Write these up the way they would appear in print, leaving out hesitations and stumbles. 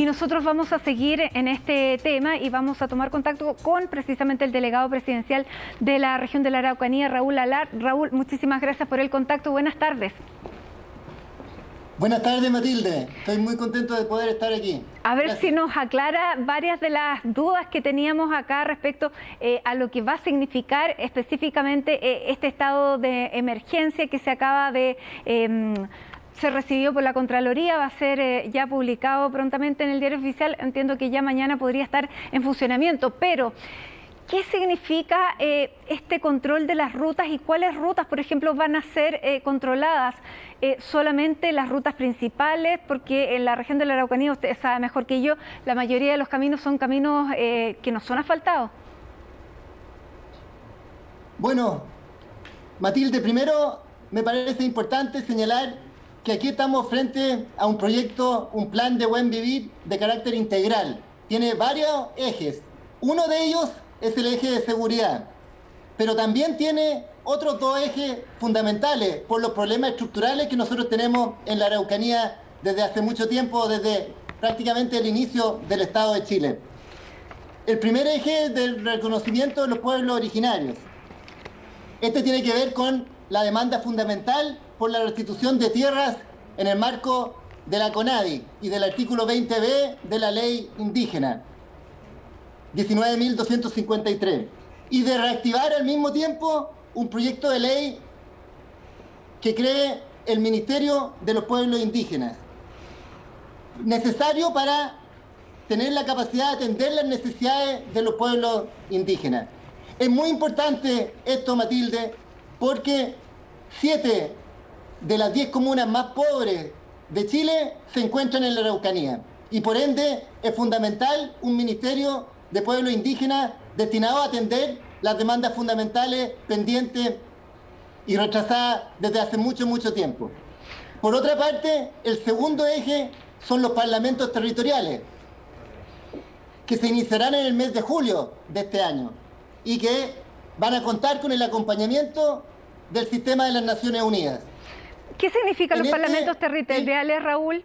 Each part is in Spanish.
Y nosotros vamos a seguir en este tema y vamos a tomar contacto con precisamente el delegado presidencial de la región de la Araucanía, Raúl Alar. Raúl, muchísimas gracias por el contacto. Buenas tardes. Buenas tardes, Matilde. Estoy muy contento de poder estar aquí. A ver si nos aclara varias de las dudas que teníamos acá respecto a lo que va a significar específicamente este estado de emergencia que se acaba de... se recibió por la Contraloría, va a ser ya publicado prontamente en el Diario Oficial. Entiendo que ya mañana podría estar en funcionamiento, pero ¿qué significa este control de las rutas y cuáles rutas, por ejemplo, van a ser controladas? ¿Solamente las rutas principales? Porque en la región de la Araucanía, usted sabe mejor que yo, la mayoría de los caminos son caminos que no son asfaltados. Bueno, Matilde, primero me parece importante señalar que aquí estamos frente a un proyecto, un plan de buen vivir de carácter integral. Tiene varios ejes. Uno de ellos es el eje de seguridad, pero también tiene otros dos ejes fundamentales por los problemas estructurales que nosotros tenemos en la Araucanía desde hace mucho tiempo, desde prácticamente el inicio del Estado de Chile. El primer eje es del reconocimiento de los pueblos originarios. Este tiene que ver con la demanda fundamental por la restitución de tierras en el marco de la CONADI y del artículo 20b de la ley indígena 19.253, y de reactivar al mismo tiempo un proyecto de ley que cree el Ministerio de los Pueblos Indígenas, necesario para tener la capacidad de atender las necesidades de los pueblos indígenas. Es muy importante esto, Matilde, porque 7 de las 10 comunas más pobres de Chile se encuentran en la Araucanía, y por ende es fundamental un Ministerio de Pueblos Indígenas destinado a atender las demandas fundamentales pendientes y retrasadas desde hace mucho tiempo. Por otra parte, el segundo eje son los parlamentos territoriales, que se iniciarán en el mes de julio de este año y que van a contar con el acompañamiento del sistema de las Naciones Unidas. ¿Qué significan los parlamentos territoriales, Raúl?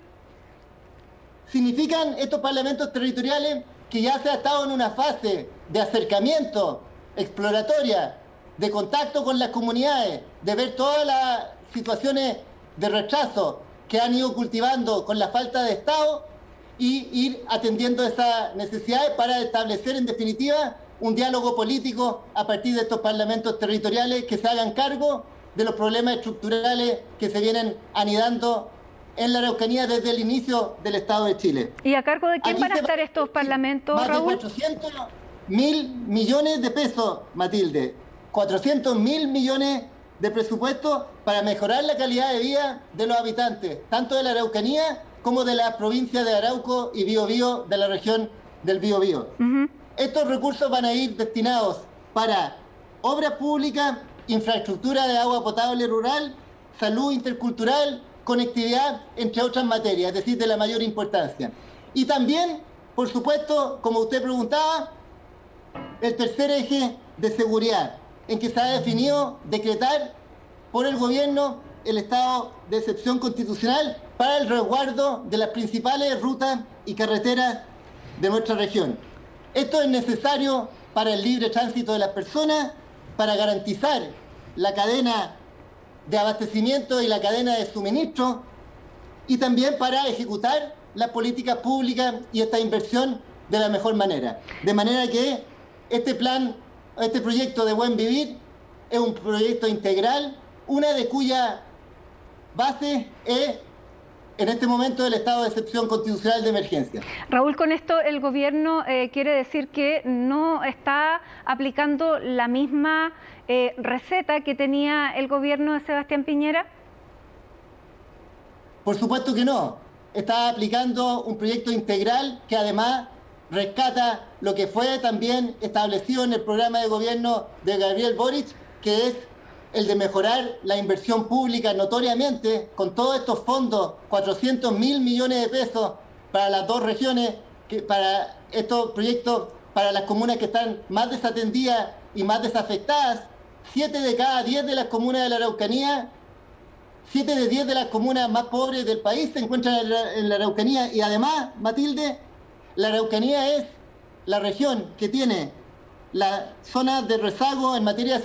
Significan estos parlamentos territoriales que ya se ha estado en una fase de acercamiento, exploratoria, de contacto con las comunidades, de ver todas las situaciones de rechazo que han ido cultivando con la falta de Estado y ir atendiendo esas necesidades para establecer en definitiva un diálogo político a partir de estos parlamentos territoriales que se hagan cargo de los problemas estructurales que se vienen anidando en la Araucanía desde el inicio del Estado de Chile. ¿Y a cargo de quién van a estar estos parlamentos, Raúl? Más de 400.000 millones de pesos, Matilde. 400.000 millones de presupuesto para mejorar la calidad de vida de los habitantes, tanto de la Araucanía como de las provincias de Arauco y Biobío, de la región del Biobío. Estos recursos van a ir destinados para obras públicas, infraestructura de agua potable rural, salud intercultural, conectividad, entre otras materias, es decir, de la mayor importancia. Y también, por supuesto, como usted preguntaba, el tercer eje de seguridad, en que se ha definido decretar por el gobierno el estado de excepción constitucional para el resguardo de las principales rutas y carreteras de nuestra región. Esto es necesario para el libre tránsito de las personas, para garantizar la cadena de abastecimiento y la cadena de suministro, y también para ejecutar las políticas públicas y esta inversión de la mejor manera. De manera que este plan, este proyecto de Buen Vivir es un proyecto integral, una de cuya base es en este momento el estado de excepción constitucional de emergencia. Raúl, con esto el gobierno quiere decir que no está aplicando la misma receta que tenía el gobierno de Sebastián Piñera. Por supuesto que no. Está aplicando un proyecto integral que además rescata lo que fue también establecido en el programa de gobierno de Gabriel Boric, que es el de mejorar la inversión pública notoriamente con todos estos fondos, 400.000 millones de pesos para las dos regiones, para estos proyectos, para las comunas que están más desatendidas y más desafectadas. 7 de cada 10 de las comunas de la Araucanía, 7 de 10 de las comunas más pobres del país se encuentran en la Araucanía, y además, Matilde, La Araucanía es la región que tiene la zona de rezago en materia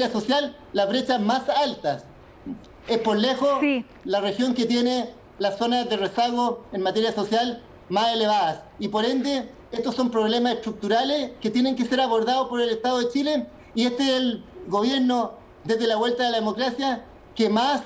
social, las brechas más altas. Es por lejos la región que tiene las zonas de rezago en materia social más elevadas. Y por ende, estos son problemas estructurales que tienen que ser abordados por el Estado de Chile, y este es el gobierno, desde la vuelta de la democracia, que más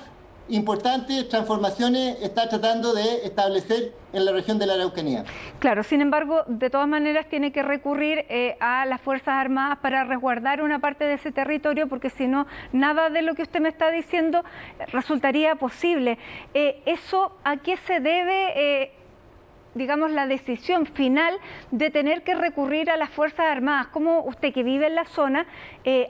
importantes transformaciones está tratando de establecer en la región de la Araucanía. Claro, sin embargo, de todas maneras tiene que recurrir a las Fuerzas Armadas para resguardar una parte de ese territorio, porque si no, nada de lo que usted me está diciendo resultaría posible. ¿Eso a qué se debe, digamos, la decisión final de tener que recurrir a las Fuerzas Armadas? ¿Cómo usted, que vive en la zona,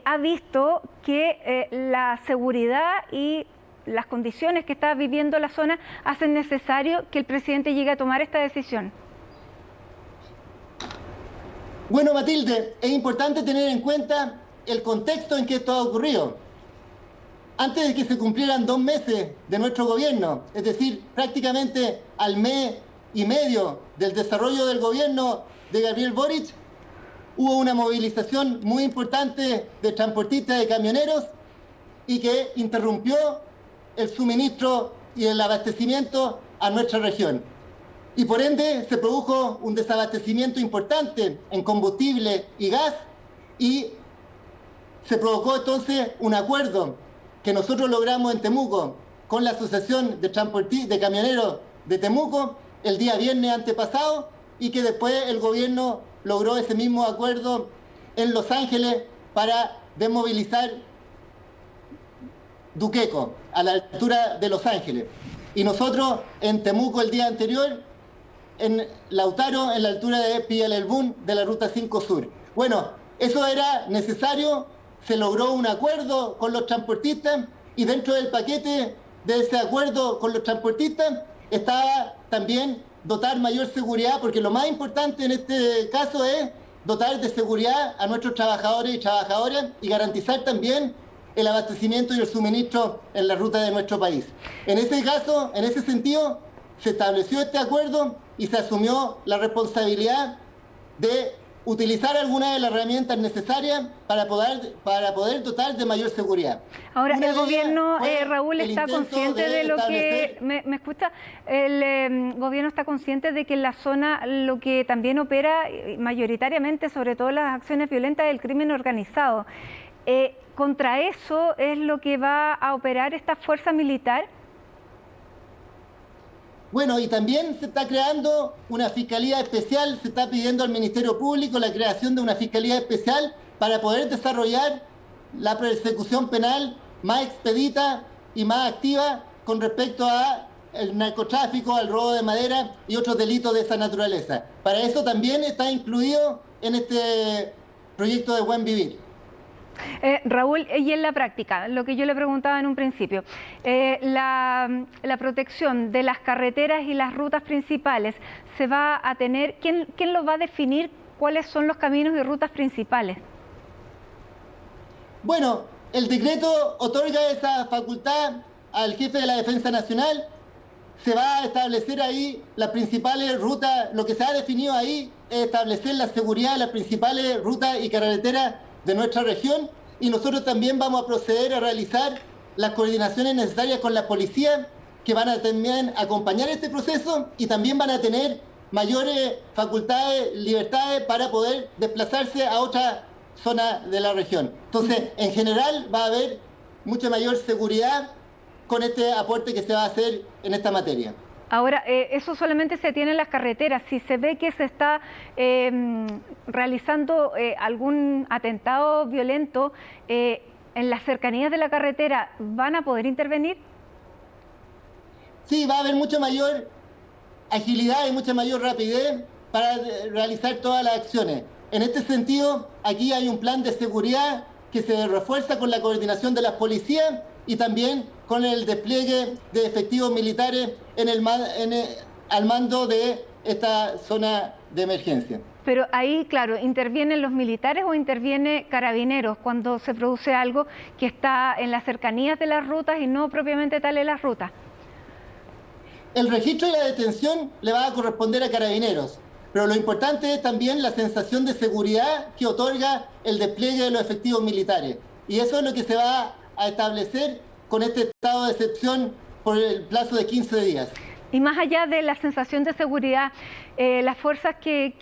ha visto que la seguridad y las condiciones que está viviendo la zona hacen necesario que el presidente llegue a tomar esta decisión? Bueno, Matilde, es importante tener en cuenta el contexto en que esto ha ocurrido. Antes de que se cumplieran 2 meses de nuestro gobierno, es decir, prácticamente al mes y medio del desarrollo del gobierno de Gabriel Boric, hubo una movilización muy importante de transportistas y camioneros, y que interrumpió el suministro y el abastecimiento a nuestra región. Y por ende se produjo un desabastecimiento importante en combustible y gas, y se provocó entonces un acuerdo que nosotros logramos en Temuco con la Asociación de Camioneros de Temuco el día viernes antepasado, y que después el gobierno logró ese mismo acuerdo en Los Ángeles para desmovilizar Duqueco, a la altura de Los Ángeles. Y nosotros en Temuco el día anterior, en Lautaro, en la altura de Pillalelbún, de la Ruta 5 Sur. Bueno, eso era necesario, se logró un acuerdo con los transportistas, y dentro del paquete de ese acuerdo con los transportistas estaba también dotar mayor seguridad, porque lo más importante en este caso es dotar de seguridad a nuestros trabajadores y trabajadoras, y garantizar también el abastecimiento y el suministro en la ruta de nuestro país. En ese caso, en ese sentido, se estableció este acuerdo y se asumió la responsabilidad de utilizar algunas de las herramientas necesarias para poder dotar de mayor seguridad. Ahora, el gobierno, Raúl, está consciente de lo que... ¿Me escucha? El gobierno está consciente de que en la zona lo que también opera mayoritariamente, sobre todo las acciones violentas, es el crimen organizado. ¿Contra eso es lo que va a operar esta fuerza militar? Bueno, y también se está creando una fiscalía especial, se está pidiendo al Ministerio Público la creación de una fiscalía especial para poder desarrollar la persecución penal más expedita y más activa con respecto al narcotráfico, al robo de madera y otros delitos de esa naturaleza. Para eso también está incluido en este proyecto de Buen Vivir. Raúl, y en la práctica, lo que yo le preguntaba en un principio, la protección de las carreteras y las rutas principales, ¿se va a tener? ¿Quién lo va a definir? ¿Cuáles son los caminos y rutas principales? Bueno, el decreto otorga esa facultad al jefe de la Defensa Nacional. Se va a establecer ahí las principales rutas. Lo que se ha definido ahí es establecer la seguridad de las principales rutas y carreteras de nuestra región, y nosotros también vamos a proceder a realizar las coordinaciones necesarias con la policía, que van a también acompañar este proceso, y también van a tener mayores facultades, libertades para poder desplazarse a otra zona de la región. Entonces, en general va a haber mucha mayor seguridad con este aporte que se va a hacer en esta materia. Ahora, eso solamente se tiene en las carreteras. Si se ve que se está realizando algún atentado violento en las cercanías de la carretera, ¿van a poder intervenir? Sí, va a haber mucha mayor agilidad y mucha mayor rapidez para realizar todas las acciones. En este sentido, aquí hay un plan de seguridad que se refuerza con la coordinación de las policías y también con el despliegue de efectivos militares al mando de esta zona de emergencia. Pero ahí, claro, ¿intervienen los militares o interviene Carabineros cuando se produce algo que está en las cercanías de las rutas y no propiamente tal en las rutas? El registro y la detención le va a corresponder a Carabineros. Pero lo importante es también la sensación de seguridad que otorga el despliegue de los efectivos militares. Y eso es lo que se va a establecer con este estado de excepción por el plazo de 15 días. Y más allá de la sensación de seguridad, las fuerzas que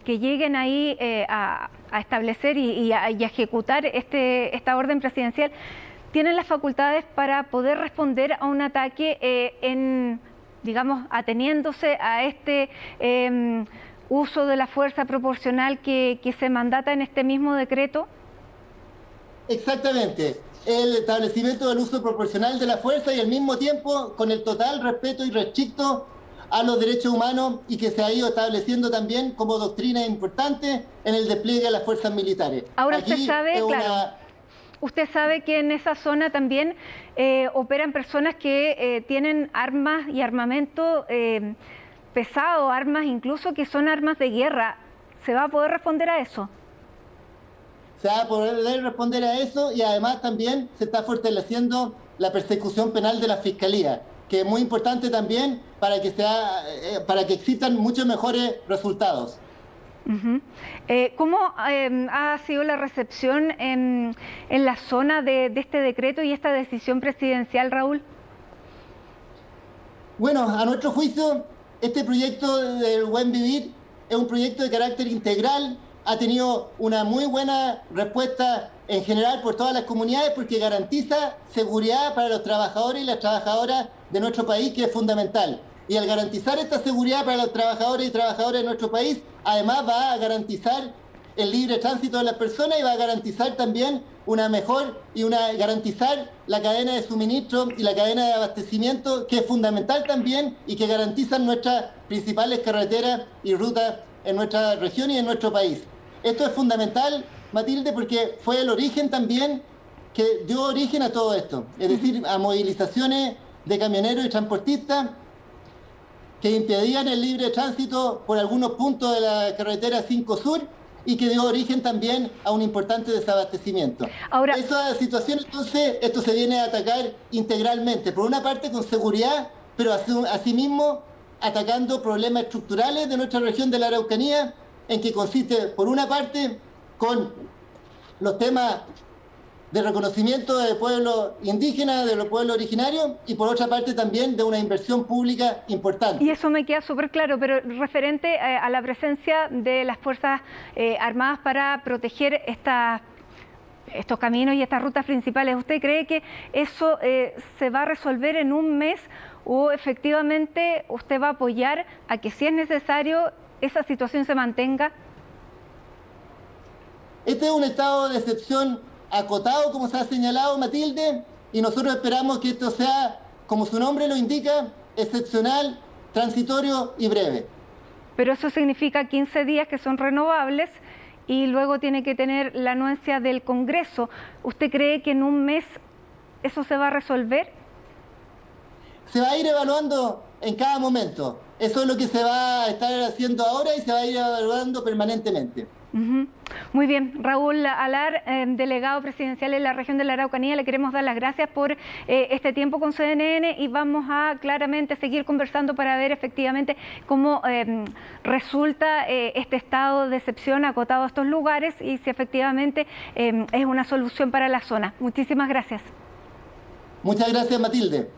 lleguen ahí a establecer y a ejecutar esta orden presidencial, tienen las facultades para poder responder a un ataque digamos, ateniéndose a este uso de la fuerza proporcional que se mandata en este mismo decreto. Exactamente. El establecimiento del uso proporcional de la fuerza y al mismo tiempo con el total respeto irrestricto a los derechos humanos y que se ha ido estableciendo también como doctrina importante en el despliegue de las fuerzas militares. Ahora usted sabe, usted sabe que en esa zona también operan personas que tienen armas y armamento pesado, armas incluso que son armas de guerra. ¿Se va a poder responder a eso? Se va a poder responder a eso y además también se está fortaleciendo la persecución penal de la Fiscalía, que es muy importante también para que existan muchos mejores resultados. ¿Cómo ha sido la recepción en la zona de este decreto y esta decisión presidencial, Raúl? Bueno, a nuestro juicio, este proyecto del Buen Vivir es un proyecto de carácter integral. Ha tenido una muy buena respuesta en general por todas las comunidades porque garantiza seguridad para los trabajadores y las trabajadoras de nuestro país, que es fundamental. Y al garantizar esta seguridad para los trabajadores y trabajadoras de nuestro país, además va a garantizar el libre tránsito de las personas y va a garantizar también garantizar la cadena de suministro y la cadena de abastecimiento, que es fundamental también y que garantizan nuestras principales carreteras y rutas en nuestra región y en nuestro país. Esto es fundamental, Matilde, porque fue el origen también que dio origen a todo esto, es decir, a movilizaciones de camioneros y transportistas que impedían el libre tránsito por algunos puntos de la carretera 5 Sur y que dio origen también a un importante desabastecimiento. Ahora, esa situación, entonces, esto se viene a atacar integralmente, por una parte con seguridad, pero asimismo atacando problemas estructurales de nuestra región de la Araucanía, en que consiste, por una parte, con los temas de reconocimiento de pueblos indígenas, de los pueblos originarios, y por otra parte también de una inversión pública importante. Y eso me queda súper claro, pero referente a la presencia de las Fuerzas Armadas para proteger estos caminos y estas rutas principales, ¿usted cree que eso se va a resolver en un mes o efectivamente usted va a apoyar a que, si es necesario, esa situación se mantenga? Este es un estado de excepción acotado, como se ha señalado, Matilde, y nosotros esperamos que esto sea, como su nombre lo indica, excepcional, transitorio y breve. Pero eso significa 15 días que son renovables y luego tiene que tener la anuencia del Congreso. ¿Usted cree que en un mes eso se va a resolver? Se va a ir evaluando en cada momento. Eso es lo que se va a estar haciendo ahora y se va a ir evaluando permanentemente. Muy bien, Raúl Alar, delegado presidencial en la región de la Araucanía, le queremos dar las gracias por este tiempo con CNN y vamos a claramente seguir conversando para ver efectivamente cómo resulta este estado de excepción acotado a estos lugares y si efectivamente es una solución para la zona. Muchísimas gracias. Muchas gracias, Matilde.